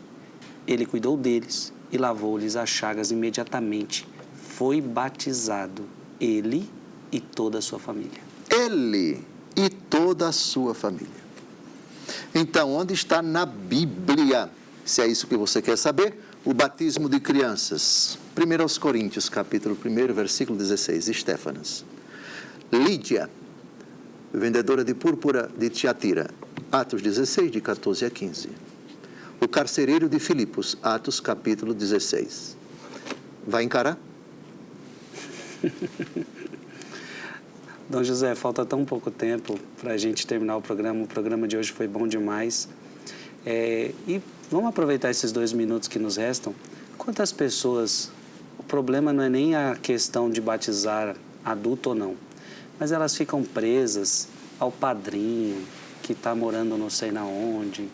ele cuidou deles e lavou-lhes as chagas imediatamente. Foi batizado, ele e toda a sua família. Ele e toda a sua família. Então, onde está na Bíblia, se é isso que você quer saber, o batismo de crianças? 1 aos Coríntios, capítulo 1, versículo 16, Estéfanas. Lídia, vendedora de púrpura de Tiatira, Atos 16, de 14 a 15. O carcereiro de Filipos, Atos, capítulo 16. Vai encarar? Dom José, falta tão pouco tempo para a gente terminar o programa de hoje foi bom demais. E vamos aproveitar esses 2 minutos que nos restam. Quantas pessoas, o problema não é nem a questão de batizar adulto ou não, mas elas ficam presas ao padrinho que está morando não sei na onde.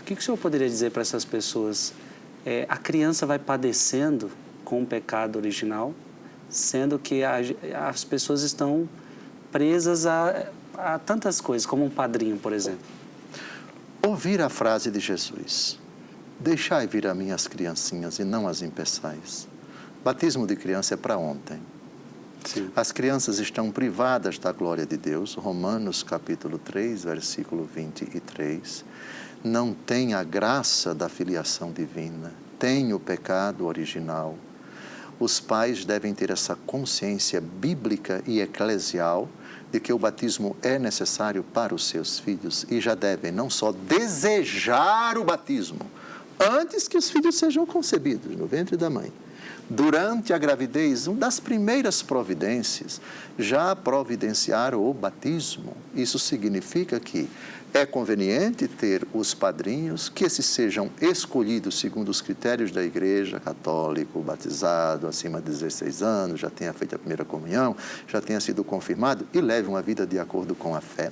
O que o senhor poderia dizer para essas pessoas? A criança vai padecendo com o pecado original, sendo que as pessoas estão presas a tantas coisas, como um padrinho, por exemplo. Ouvir a frase de Jesus: deixai vir a mim as criancinhas e não as impeçais. Batismo de criança é para ontem. Sim. As crianças estão privadas da glória de Deus. Romanos capítulo 3, versículo 23. Não tem a graça da filiação divina, tem o pecado original. Os pais devem ter essa consciência bíblica e eclesial de que o batismo é necessário para os seus filhos e já devem não só desejar o batismo antes que os filhos sejam concebidos no ventre da mãe, durante a gravidez, uma das primeiras providências, já providenciar o batismo. Isso significa que é conveniente ter os padrinhos, que esses sejam escolhidos segundo os critérios da Igreja Católica, batizado acima de 16 anos, já tenha feito a primeira comunhão, já tenha sido confirmado e leve uma vida de acordo com a fé.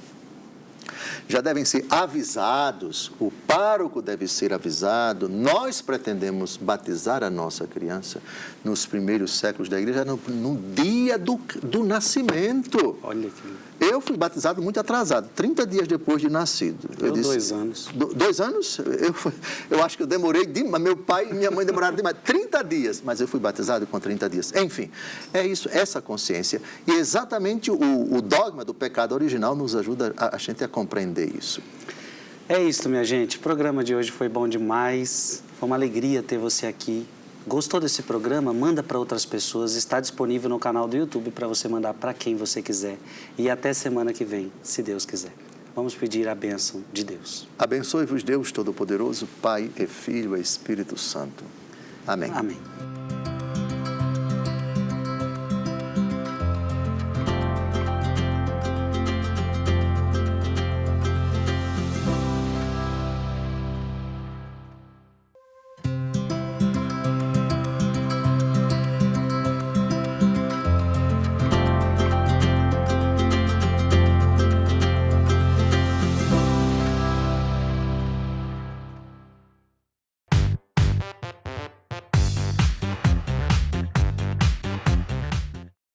Já devem ser avisados, o pároco deve ser avisado. Nós pretendemos batizar a nossa criança nos primeiros séculos da igreja, no dia do nascimento. Olha que... Eu fui batizado muito atrasado, 30 dias depois de nascido. Eu disse, 2 anos. 2 anos? Eu acho que eu demorei demais. Meu pai e minha mãe demoraram demais. 30 dias, mas eu fui batizado com 30 dias. Enfim, é isso, essa consciência. E exatamente o dogma do pecado original nos ajuda a gente a compreender isso. É isso, minha gente. O programa de hoje foi bom demais. Foi uma alegria ter você aqui. Gostou desse programa? Manda para outras pessoas. Está disponível no canal do YouTube para você mandar para quem você quiser. E até semana que vem, se Deus quiser. Vamos pedir a bênção de Deus. Abençoe-vos Deus Todo-Poderoso, Pai e Filho e Espírito Santo. Amém. Amém.